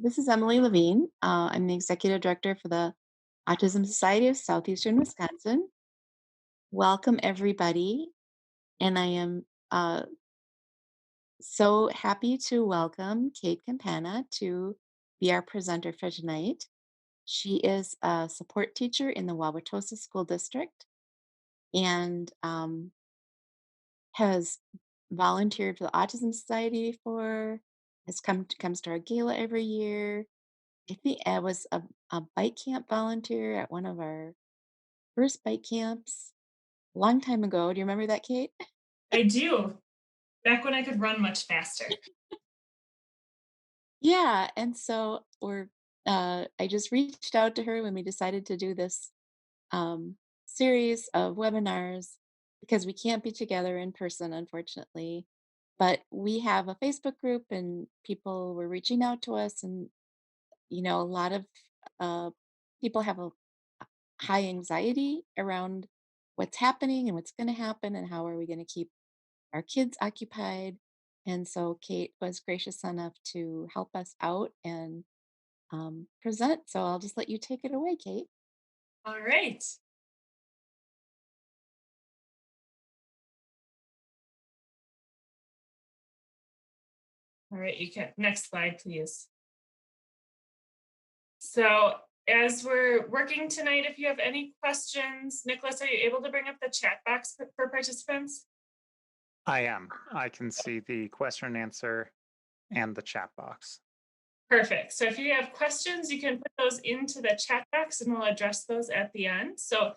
This is Emily Levine. I'm the executive director for the Autism Society of Southeastern Wisconsin. Welcome, everybody. And I am so happy to welcome Kate Campana to be our presenter for tonight. She is a support teacher in the Wauwatosa School District and has volunteered for the Autism Society before, comes to our gala every year. I think I was a bike camp volunteer at one of our first bike camps a long time ago. Do you remember that, Kate? I do. Back when I could run much faster. Yeah, and so I just reached out to her when we decided to do this series of webinars because we can't be together in person, unfortunately. But we have a Facebook group, and people were reaching out to us, and a lot of uh, people have a high anxiety around what's happening and what's going to happen and how are we going to keep our kids occupied. And so Kate was gracious enough to help us out and present. So I'll just let you take it away, Kate. All right. All right, you can next slide, please. So as we're working tonight, if you have any questions, Nicholas, are you able to bring up the chat box for participants? I am. I can see the question and answer and the chat box. Perfect. So if you have questions, you can put those into the chat box and we'll address those at the end. So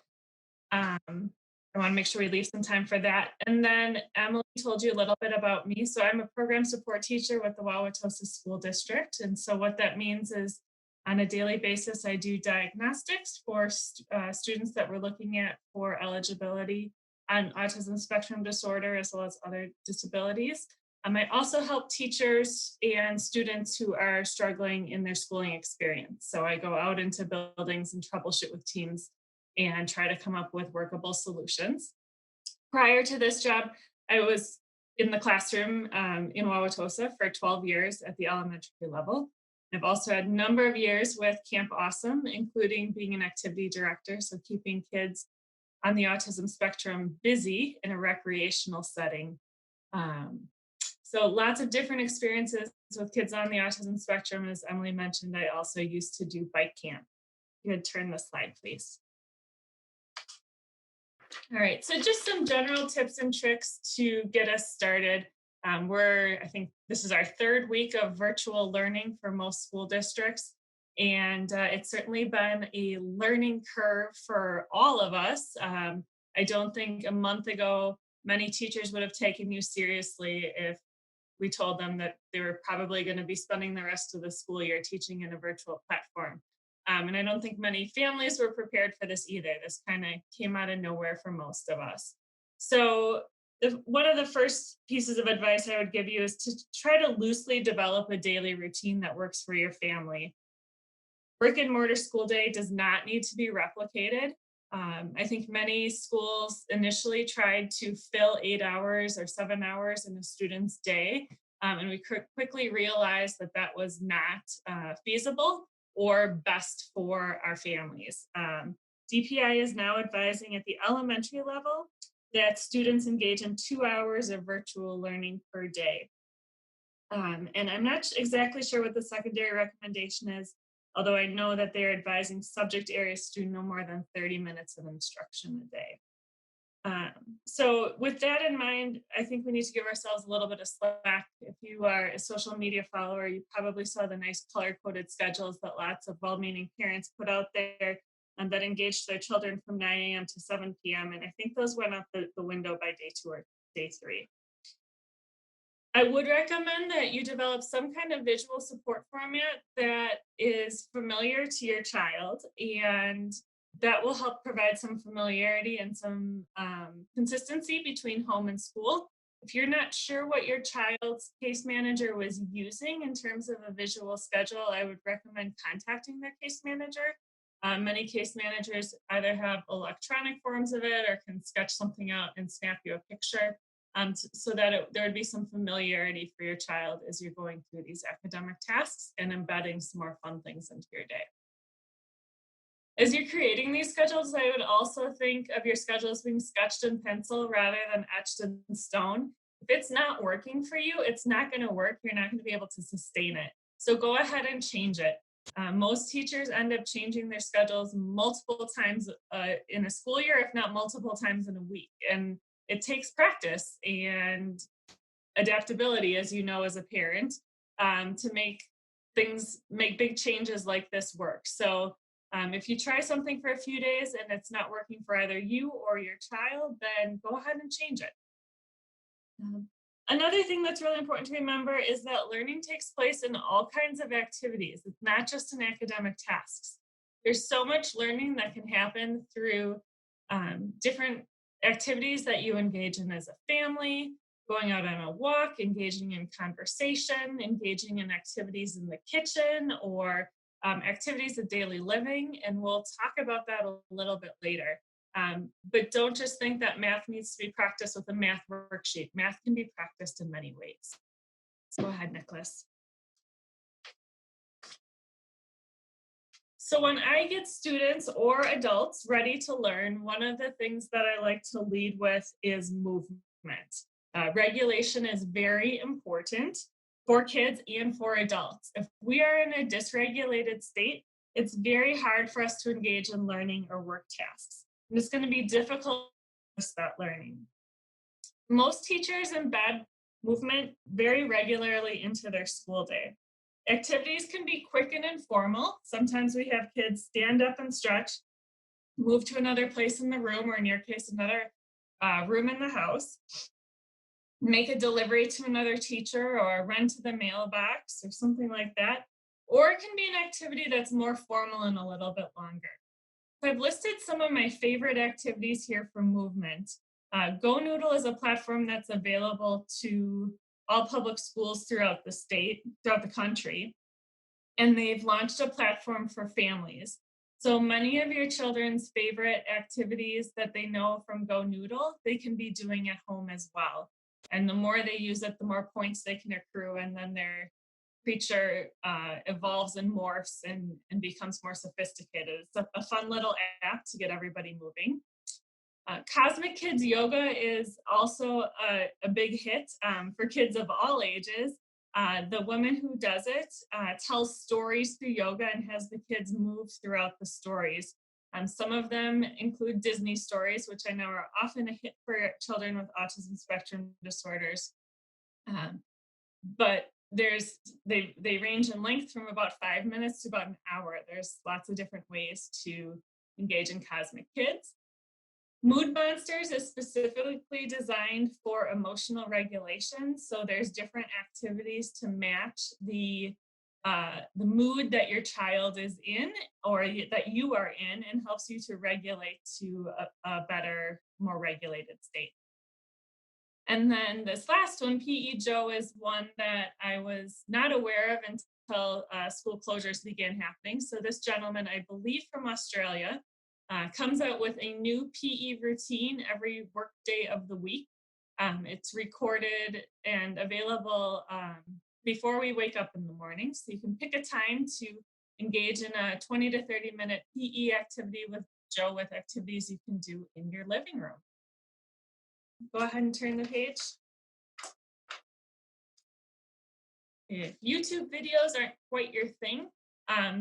Um, I want to make sure we leave some time for that. And then Emily told you a little bit about me. So I'm a program support teacher with the Wauwatosa School District. And so what that means is on a daily basis, I do diagnostics for students that we're looking at for eligibility on autism spectrum disorder as well as other disabilities. I also help teachers and students who are struggling in their schooling experience. So I go out into buildings and troubleshoot with teams and try to come up with workable solutions. Prior to this job, I was in the classroom in Wauwatosa for 12 years at the elementary level. I've also had a number of years with Camp Awesome, including being an activity director, so keeping kids on the autism spectrum busy in a recreational setting. Um, so lots of different experiences with kids on the autism spectrum. As Emily mentioned, I also used to do bike camp. You could turn the slide, please. All right, so just some general tips and tricks to get us started. I think this is our third week of virtual learning for most school districts. And it's certainly been a learning curve for all of us. I don't think a month ago, many teachers would have taken you seriously if we told them that they were probably going to be spending the rest of the school year teaching in a virtual platform. And I don't think many families were prepared for this either. This kind of came out of nowhere for most of us. So one of the first pieces of advice I would give you is to try to loosely develop a daily routine that works for your family. Brick and mortar school day does not need to be replicated. I think many schools initially tried to fill 8 hours or 7 hours in a student's day, and we quickly realized that that was not feasible or best for our families. DPI is now advising at the elementary level that students engage in 2 hours of virtual learning per day. And I'm not exactly sure what the secondary recommendation is, although I know that they're advising subject areas to no more than 30 minutes of instruction a day. So with that in mind, I think we need to give ourselves a little bit of slack. If you are a social media follower, you probably saw the nice color-coded schedules that lots of well-meaning parents put out there and that engaged their children from 9 a.m. to 7 p.m. And I think those went out the window by day 2 or day 3. I would recommend that you develop some kind of visual support format that is familiar to your child, and that will help provide some familiarity and some consistency between home and school. If you're not sure what your child's case manager was using in terms of a visual schedule, I would recommend contacting their case manager. Many case managers either have electronic forms of it or can sketch something out and snap you a picture. so that there would be some familiarity for your child as you're going through these academic tasks and embedding some more fun things into your day. As you're creating these schedules, I would also think of your schedules being sketched in pencil rather than etched in stone. If it's not working for you, it's not going to work. You're not going to be able to sustain it. So go ahead and change it. Most teachers end up changing their schedules multiple times in a school year, if not multiple times in a week. And it takes practice and adaptability, as you know, as a parent, to make big changes like this work. So if you try something for a few days and it's not working for either you or your child, then go ahead and change it. Another thing that's really important to remember is that learning takes place in all kinds of activities. It's not just in academic tasks. There's so much learning that can happen through different activities that you engage in as a family, going out on a walk, engaging in conversation, engaging in activities in the kitchen, or activities of daily living. And we'll talk about that a little bit later. But don't just think that math needs to be practiced with a math worksheet. Math can be practiced in many ways. Go ahead, Nicholas. So when I get students or adults ready to learn, one of the things that I like to lead with is movement. Regulation is very important for kids and for adults. If we are in a dysregulated state, it's very hard for us to engage in learning or work tasks. And it's going to be difficult to start learning. Most teachers embed movement very regularly into their school day. Activities can be quick and informal. Sometimes we have kids stand up and stretch, move to another place in the room, or in your case, another room in the house, make a delivery to another teacher or run to the mailbox or something like that. Or it can be an activity that's more formal and a little bit longer. So I've listed some of my favorite activities here for movement. Go Noodle is a platform that's available to all public schools throughout the country. And they've launched a platform for families. So many of your children's favorite activities that they know from Go Noodle, they can be doing at home as well. And the more they use it, the more points they can accrue, and then their creature evolves and morphs and becomes more sophisticated. It's a fun little app to get everybody moving. Cosmic Kids Yoga is also a big hit for kids of all ages. The woman who does it tells stories through yoga and has the kids move throughout the stories. Some of them include Disney stories, which I know are often a hit for children with autism spectrum disorders. But they range in length from about 5 minutes to about an hour. There's lots of different ways to engage in Cosmic Kids. Mood Monsters is specifically designed for emotional regulation. So there's different activities to match the mood that your child is in or that you are in, and helps you to regulate to a better, more regulated state. And then this last one, PE Joe, is one that I was not aware of until school closures began happening. So this gentleman, I believe from Australia, comes out with a new PE routine every work day of the week. It's recorded and available before we wake up in the morning. So you can pick a time to engage in a 20 to 30 minute PE activity with Joe, with activities you can do in your living room. Go ahead and turn the page. If YouTube videos aren't quite your thing,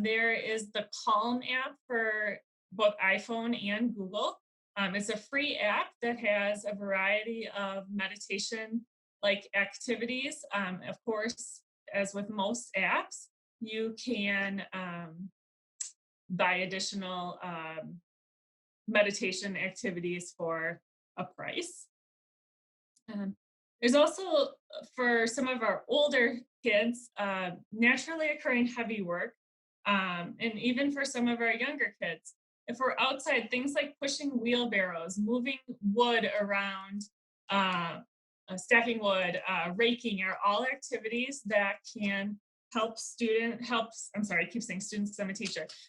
there is the Calm app for both iPhone and Google. It's a free app that has a variety of meditation-like activities. Of course, as with most apps, you can buy additional meditation activities for a price. There's also, for some of our older kids, naturally occurring heavy work, and even for some of our younger kids. If we're outside, things like pushing wheelbarrows, moving wood around, stacking wood, raking are all activities that can help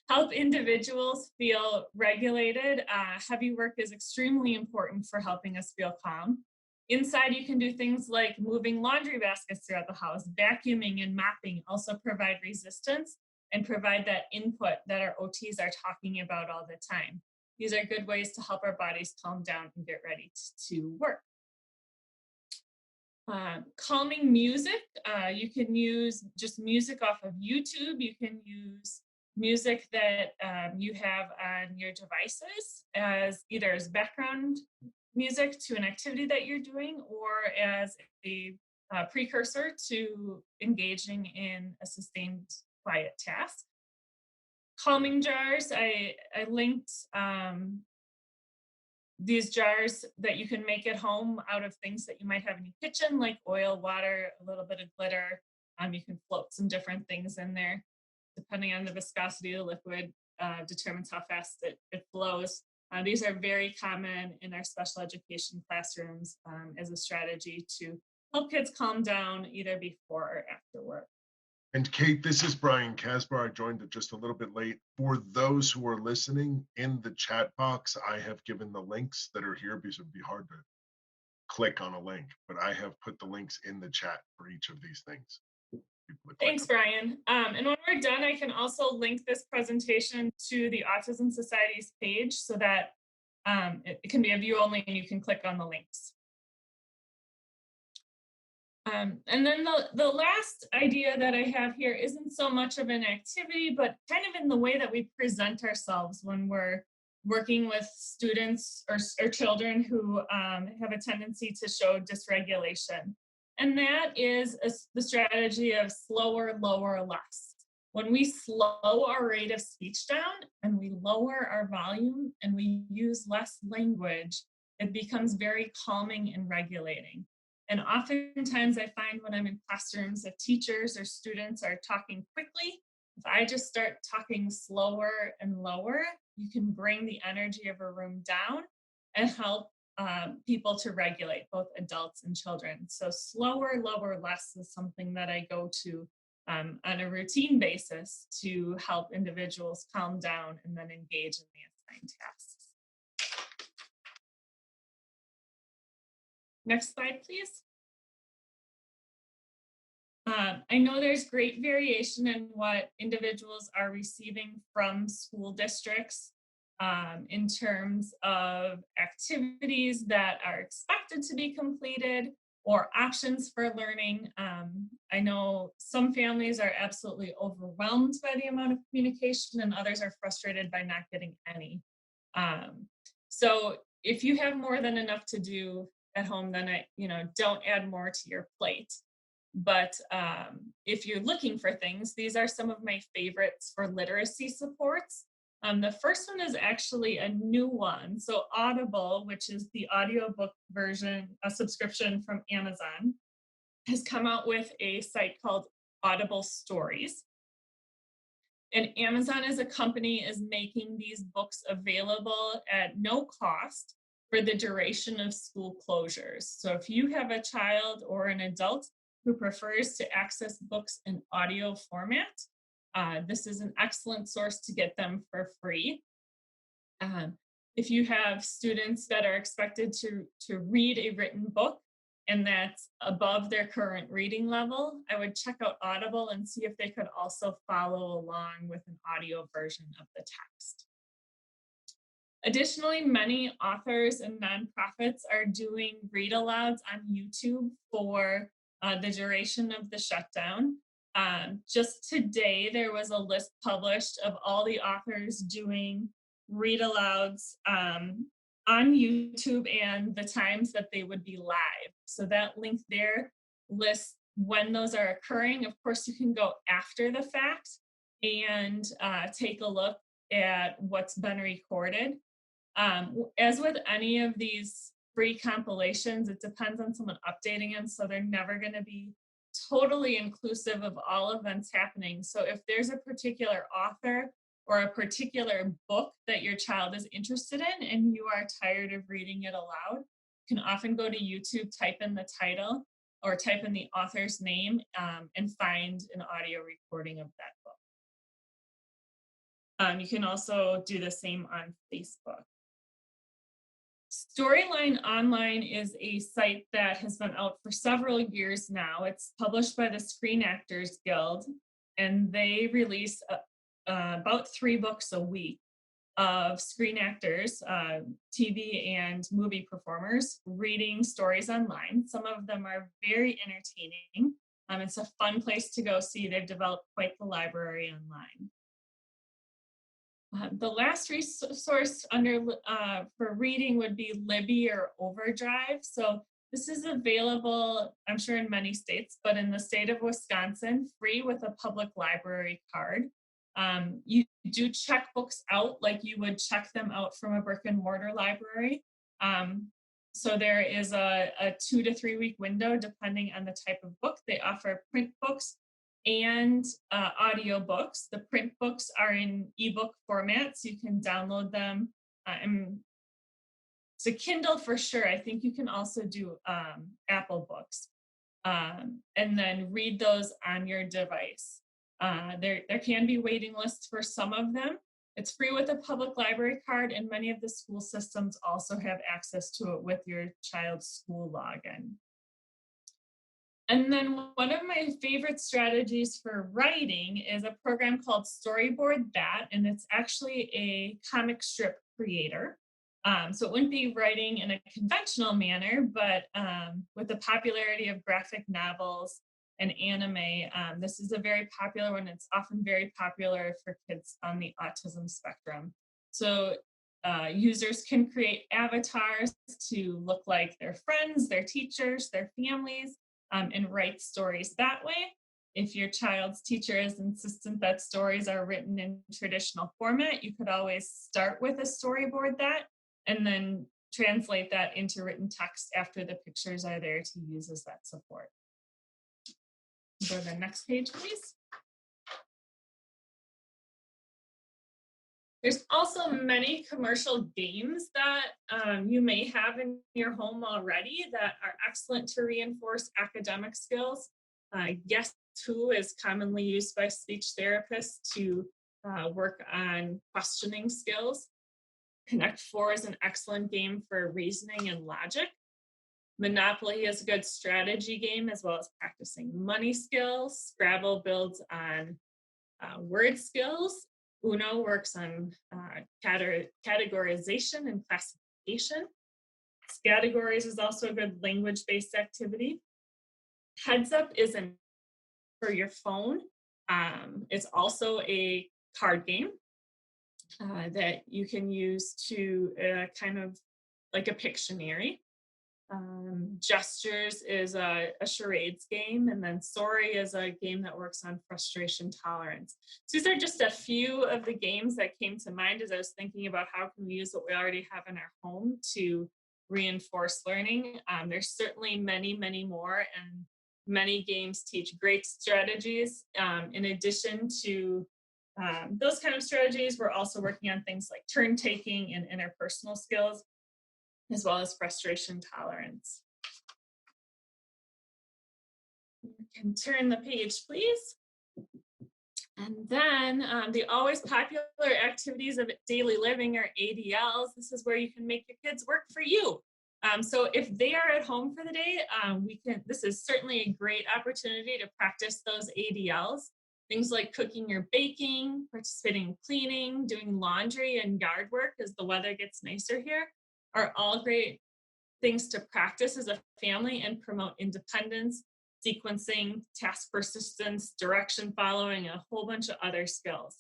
help individuals feel regulated. Heavy work is extremely important for helping us feel calm. Inside, you can do things like moving laundry baskets throughout the house, vacuuming and mopping also provide resistance and provide that input that our OTs are talking about all the time. These are good ways to help our bodies calm down and get ready to work. Calming music, you can use just music off of YouTube. You can use music that you have on your devices as either as background music to an activity that you're doing or as a precursor to engaging in a sustained quiet task. Calming jars, I linked these jars that you can make at home out of things that you might have in your kitchen, like oil, water, a little bit of glitter. You can float some different things in there. Depending on the viscosity of the liquid, determines how fast it flows. These are very common in our special education classrooms as a strategy to help kids calm down either before or after work. And Kate, this is Brian Kasbar. I joined it just a little bit late. For those who are listening, in the chat box, I have given the links that are here because it would be hard to click on a link, but I have put the links in the chat for each of these things. Thanks, Brian. And when we're done, I can also link this presentation to the Autism Society's page so that it can be a view only and you can click on the links. And then the last idea that I have here isn't so much of an activity, but kind of in the way that we present ourselves when we're working with students or children who have a tendency to show dysregulation. And that is the strategy of slower, lower, less. When we slow our rate of speech down and we lower our volume and we use less language, it becomes very calming and regulating. And oftentimes I find when I'm in classrooms, if teachers or students are talking quickly, if I just start talking slower and lower, you can bring the energy of a room down and help people to regulate, both adults and children. So slower, lower, less is something that I go to on a routine basis to help individuals calm down and then engage in the assigned tasks. Next slide, please. I know there's great variation in what individuals are receiving from school districts in terms of activities that are expected to be completed or options for learning. I know some families are absolutely overwhelmed by the amount of communication and others are frustrated by not getting any. So if you have more than enough to do at home, then don't add more to your plate. But if you're looking for things, these are some of my favorites for literacy supports. The first one is actually a new one. So Audible, which is the audiobook version, a subscription from Amazon, has come out with a site called Audible Stories. And Amazon as a company is making these books available at no cost for the duration of school closures. So if you have a child or an adult who prefers to access books in audio format, this is an excellent source to get them for free. If you have students that are expected to read a written book and that's above their current reading level, I would check out Audible and see if they could also follow along with an audio version of the text. Additionally, many authors and nonprofits are doing read-alouds on YouTube for the duration of the shutdown. Just today, there was a list published of all the authors doing read-alouds on YouTube and the times that they would be live. So that link there lists when those are occurring. Of course, you can go after the fact and take a look at what's been recorded. As with any of these free compilations, it depends on someone updating them, so they're never going to be totally inclusive of all events happening. So if there's a particular author or a particular book that your child is interested in and you are tired of reading it aloud, you can often go to YouTube, type in the title or type in the author's name and find an audio recording of that book. You can also do the same on Facebook. Storyline Online is a site that has been out for several years now. It's published by the Screen Actors Guild, and they release about 3 books a week of screen actors, TV and movie performers reading stories online. Some of them are very entertaining. It's a fun place to go see. They've developed quite the library online. The last resource for reading would be Libby or Overdrive. So this is available, I'm sure, in many states, but in the state of Wisconsin, free with a public library card. You do check books out like you would check them out from a brick and mortar library. So there is a 2 to 3 week window depending on the type of book. They offer print books and audio books. The print books are in ebook format, so you can download them. It's a Kindle for sure. I think you can also do Apple Books, and then read those on your device. There can be waiting lists for some of them. It's free with a public library card, and many of the school systems also have access to it with your child's school login. And then one of my favorite strategies for writing is a program called Storyboard That, and it's actually a comic strip creator. So it wouldn't be writing in a conventional manner, but with the popularity of graphic novels and anime, this is a very popular one. It's often very popular for kids on the autism spectrum. So users can create avatars to look like their friends, their teachers, their families, and write stories that way. If your child's teacher is insistent that stories are written in traditional format, you could always start with a storyboard that, and then translate that into written text after the pictures are there to use as that support. Go to the next page, please. There's also many commercial games that you may have in your home already that are excellent to reinforce academic skills. Guess Who is commonly used by speech therapists to work on questioning skills. Connect 4 is an excellent game for reasoning and logic. Monopoly is a good strategy game as well as practicing money skills. Scrabble builds on word skills. Uno works on categorization and classification. Categories is also a good language-based activity. Heads Up is for your phone. It's also a card game that you can use to kind of like a Pictionary. Gestures is a charades game, and then Sorry is a game that works on frustration tolerance. So these are just a few of the games that came to mind as I was thinking about how can we use what we already have in our home to reinforce learning. There's certainly many, many more, and many games teach great strategies. In addition to those kind of strategies, we're also working on things like turn taking and interpersonal skills, as well as frustration tolerance. You can turn the page, please. And then the always popular activities of daily living are ADLs. This is where you can make your kids work for you. So if they are at home for the day, this is certainly a great opportunity to practice those ADLs. Things like cooking or baking, participating in cleaning, doing laundry and yard work as the weather gets nicer here are all great things to practice as a family and promote independence, sequencing, task persistence, direction following, and a whole bunch of other skills.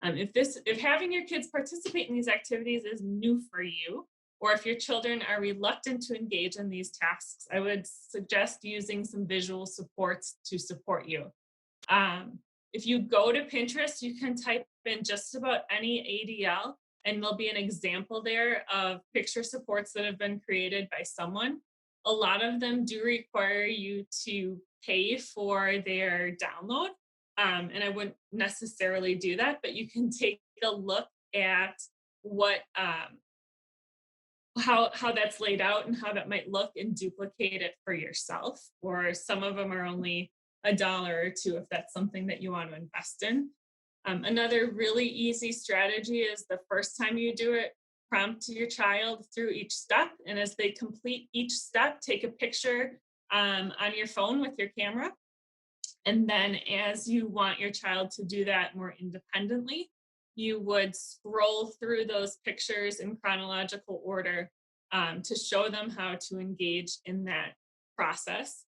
If having your kids participate in these activities is new for you, or if your children are reluctant to engage in these tasks, I would suggest using some visual supports to support you. If you go to Pinterest, you can type in just about any ADL, and there'll be an example there of picture supports that have been created by someone. A lot of them do require you to pay for their download, and I wouldn't necessarily do that, but you can take a look at what how that's laid out and how that might look and duplicate it for yourself. Or some of them are only $1 or $2 if that's something that you want to invest in. Another really easy strategy is the first time you do it, prompt your child through each step. And as they complete each step, take a picture on your phone with your camera. And then as you want your child to do that more independently, you would scroll through those pictures in chronological order to show them how to engage in that process.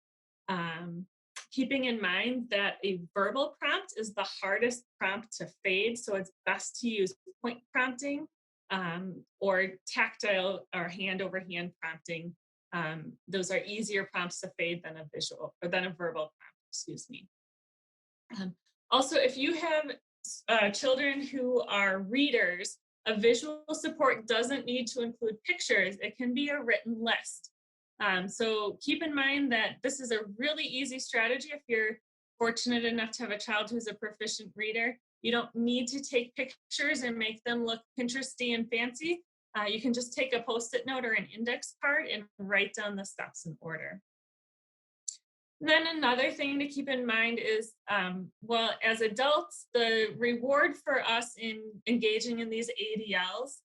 Keeping in mind that a verbal prompt is the hardest prompt to fade, so it's best to use point prompting or tactile or hand over hand prompting. Those are easier prompts to fade than a visual or than a verbal prompt, excuse me. Also, if you have children who are readers, a visual support doesn't need to include pictures. It can be a written list. So keep in mind that this is a really easy strategy if you're fortunate enough to have a child who's a proficient reader. You don't need to take pictures and make them look Pinteresty and fancy. You can just take a Post-it note or an index card and write down the steps in order. Then another thing to keep in mind is, well, as adults, the reward for us in engaging in these ADLs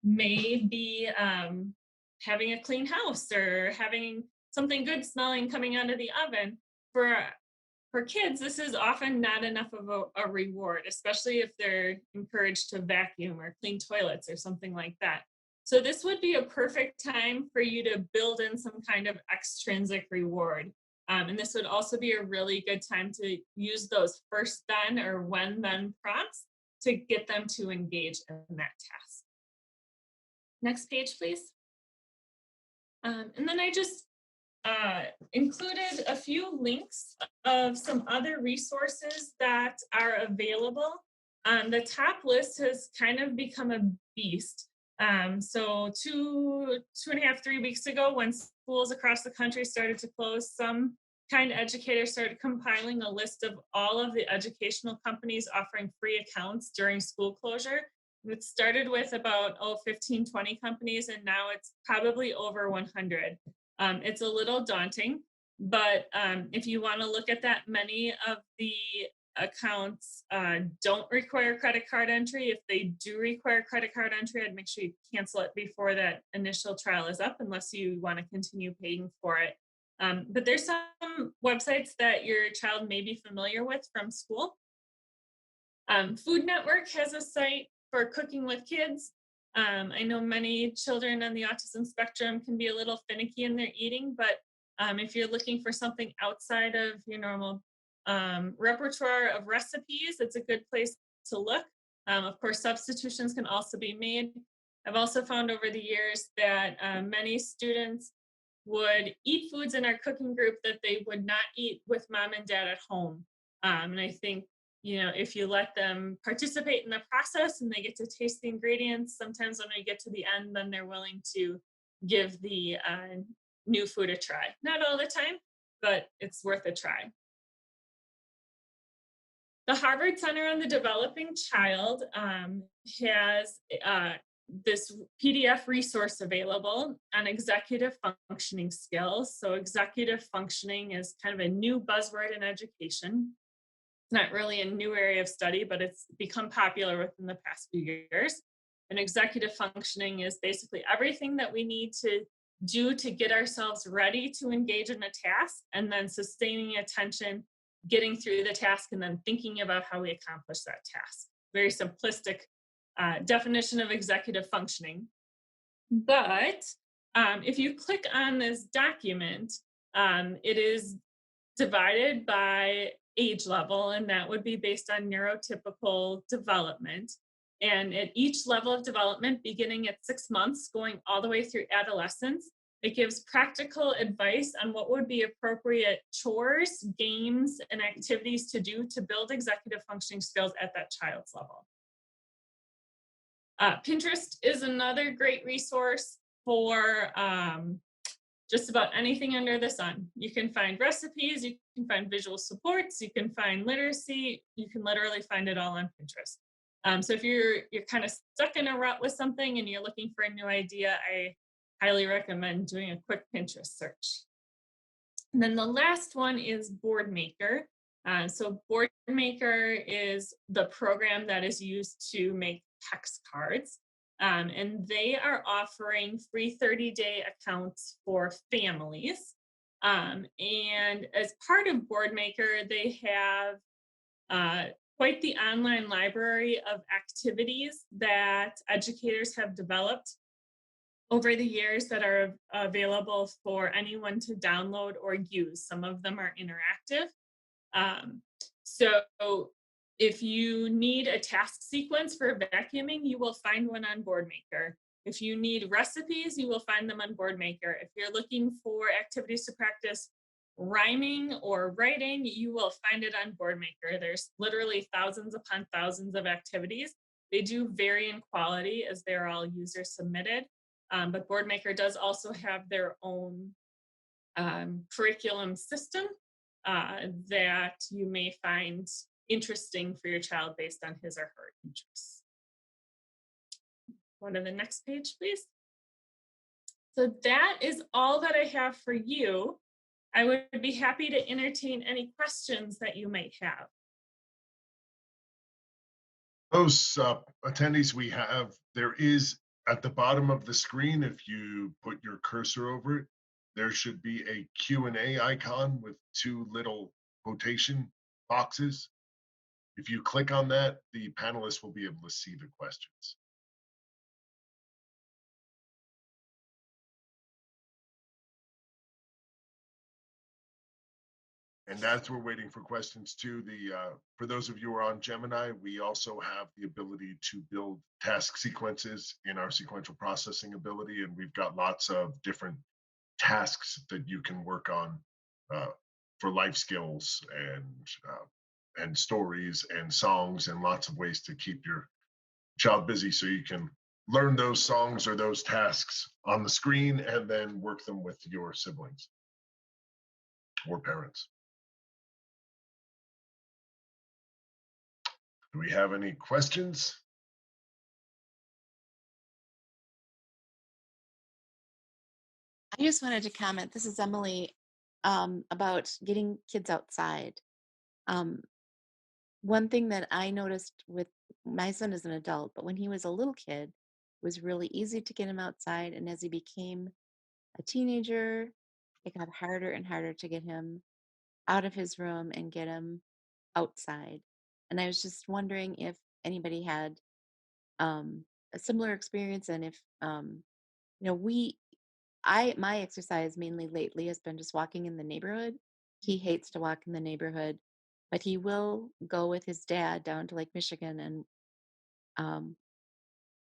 may be having a clean house or having something good smelling coming out of the oven. For kids, this is often not enough of a reward, especially if they're encouraged to vacuum or clean toilets or something like that. So this would be a perfect time for you to build in some kind of extrinsic reward. And this would also be a really good time to use those first then or when then prompts to get them to engage in that task. Next page, please. And then I just included a few links of some other resources that are available. The top list has kind of become a beast. So 2.5, 3 weeks ago, when schools across the country started to close, some kind educators started compiling a list of all of the educational companies offering free accounts during school closure. It started with about 15, 20 companies, and now it's probably over 100. It's a little daunting, but if you want to look at that, many of the accounts don't require credit card entry. If they do require credit card entry, I'd make sure you cancel it before that initial trial is up, unless you want to continue paying for it. But there's some websites that your child may be familiar with from school. Food Network has a site for cooking with kids. I know many children on the autism spectrum can be a little finicky in their eating, but if you're looking for something outside of your normal repertoire of recipes, it's a good place to look. Of course, substitutions can also be made. I've also found over the years that many students would eat foods in our cooking group that they would not eat with mom and dad at home. And I think, if you let them participate in the process and they get to taste the ingredients, sometimes when we get to the end, then they're willing to give the new food a try. Not all the time, but it's worth a try. The Harvard Center on the Developing Child has this PDF resource available on executive functioning skills. So executive functioning is kind of a new buzzword in education. It's not really a new area of study, but it's become popular within the past few years. And executive functioning is basically everything that we need to do to get ourselves ready to engage in a task, and then sustaining attention, getting through the task, and then thinking about how we accomplish that task. Very simplistic definition of executive functioning. But if you click on this document, it is divided by age level, and that would be based on neurotypical development. And at each level of development, beginning at 6 months, going all the way through adolescence, it gives practical advice on what would be appropriate chores, games, and activities to do to build executive functioning skills at that child's level. Pinterest is another great resource for just about anything under the sun. You can find recipes, you can find visual supports, you can find literacy, you can literally find it all on Pinterest. So if you're kind of stuck in a rut with something and you're looking for a new idea, I highly recommend doing a quick Pinterest search. And then the last one is Boardmaker. So Boardmaker is the program that is used to make text cards. And they are offering free 30-day accounts for families. And as part of Boardmaker, they have uh, quite the online library of activities that educators have developed over the years that are available for anyone to download or use. Some of them are interactive. Um, so if you need a task sequence for vacuuming, you will find one on Boardmaker. If you need recipes, you will find them on Boardmaker. If you're looking for activities to practice rhyming or writing, you will find it on Boardmaker. There's literally thousands upon thousands of activities. They do vary in quality as they're all user submitted. But Boardmaker does also have their own curriculum system that you may find interesting for your child based on his or her interests. Go to the next page, please. So that is all that I have for you. I would be happy to entertain any questions that you might have. Those attendees we have, there is at the bottom of the screen, if you put your cursor over it, there should be a Q&A icon with two little quotation boxes. If you click on that, the panelists will be able to see the questions. And as we're waiting for questions too, for those of you who are on Gemini, we also have the ability to build task sequences in our sequential processing ability, and we've got lots of different tasks that you can work on for life skills and stories and songs and lots of ways to keep your child busy so you can learn those songs or those tasks on the screen and then work them with your siblings or parents. Do we have any questions? I just wanted to comment. This is Emily, about getting kids outside. Um, one thing that I noticed with my son is an adult, but when he was a little kid, it was really easy to get him outside. And as he became a teenager, it got harder and harder to get him out of his room and get him outside. And I was just wondering if anybody had a similar experience, and if you know, my exercise mainly lately has been just walking in the neighborhood. He hates to walk in the neighborhood, but he will go with his dad down to Lake Michigan and um,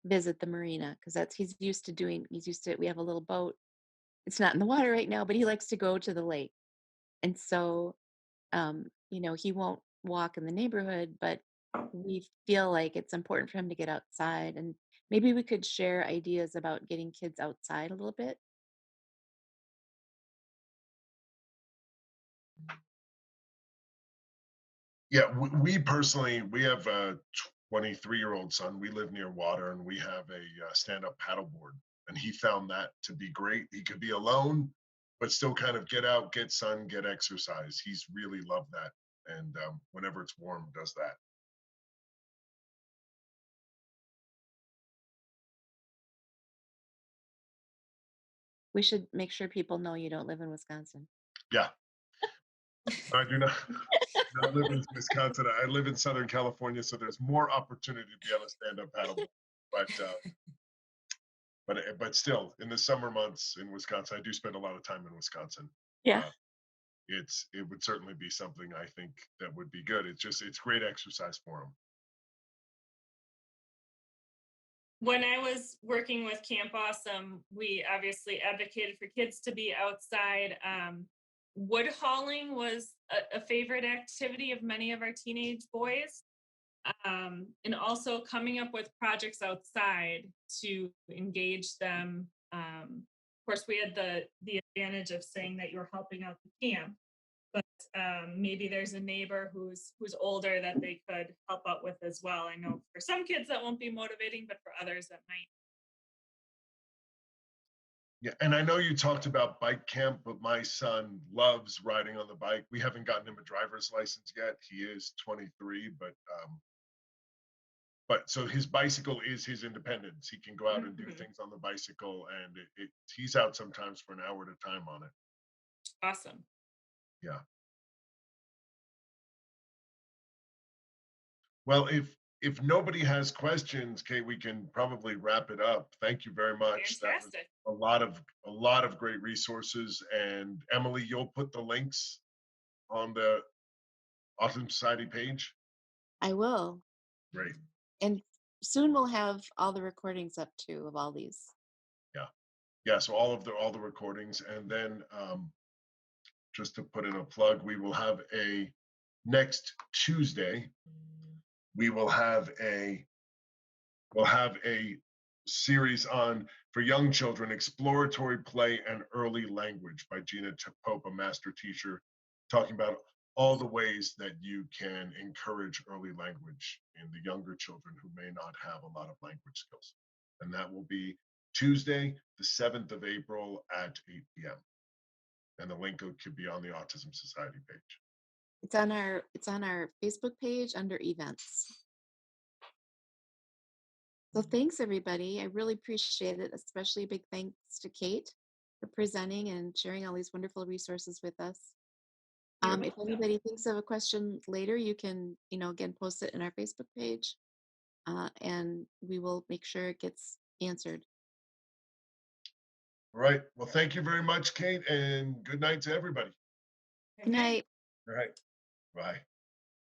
visit the marina, because that's he's used to doing. He's used to. We have a little boat. It's not in the water right now, but he likes to go to the lake, and so you know, he won't walk in the neighborhood, but we feel like it's important for him to get outside, and maybe we could share ideas about getting kids outside a little bit. Yeah, we personally, we have a 23-year-old son. We live near water and we have a stand-up paddleboard. And he found that to be great. He could be alone, but still kind of get out, get sun, get exercise. He's really loved that. And whenever it's warm, does that. We should make sure people know you don't live in Wisconsin. Yeah, I do not, not live in Wisconsin. I live in Southern California, so there's more opportunity to be on a stand-up paddleboard. But still, in the summer months in Wisconsin, I do spend a lot of time in Wisconsin. Yeah. It would certainly be something I think that would be good. It's great exercise for them. When I was working with Camp Awesome, we obviously advocated for kids to be outside. Wood hauling was a favorite activity of many of our teenage boys. And also coming up with projects outside to engage them. Of course, we had the advantage of saying that you're helping out the camp, but maybe there's a neighbor who's older that they could help out with as well. I know for some kids that won't be motivating, but for others that might. Yeah, and I know you talked about bike camp, but my son loves riding on the bike. We haven't gotten him a driver's license yet. He is 23, but but so his bicycle is his independence. He can go out and do Mhm. things on the bicycle, and he's out sometimes for an hour at a time on it. Awesome. Yeah. Well, if nobody has questions, Kate, we can probably wrap it up. Thank you very much. That was Fantastic. a lot of great resources. And Emily, you'll put the links on the Autism Society page. I will. Great. And soon we'll have all the recordings up too of all these. Yeah. Yeah. So all the recordings, and then just to put in a plug, we will have a next Tuesday. We will have a series on for young children, exploratory play and early language by Gina Pope, a master teacher, talking about all the ways that you can encourage early language in the younger children who may not have a lot of language skills. And that will be Tuesday, the 7th of April at 8 p.m. And the link could be on the Autism Society page. It's on our Facebook page under events. So thanks everybody. I really appreciate it, especially a big thanks to Kate for presenting and sharing all these wonderful resources with us. You're If welcome. anybody thinks of a question later, you can, again, post it in our Facebook page, and we will make sure it gets answered. All right. Well, thank you very much, Kate, and good night to everybody. Good night. All right. Bye.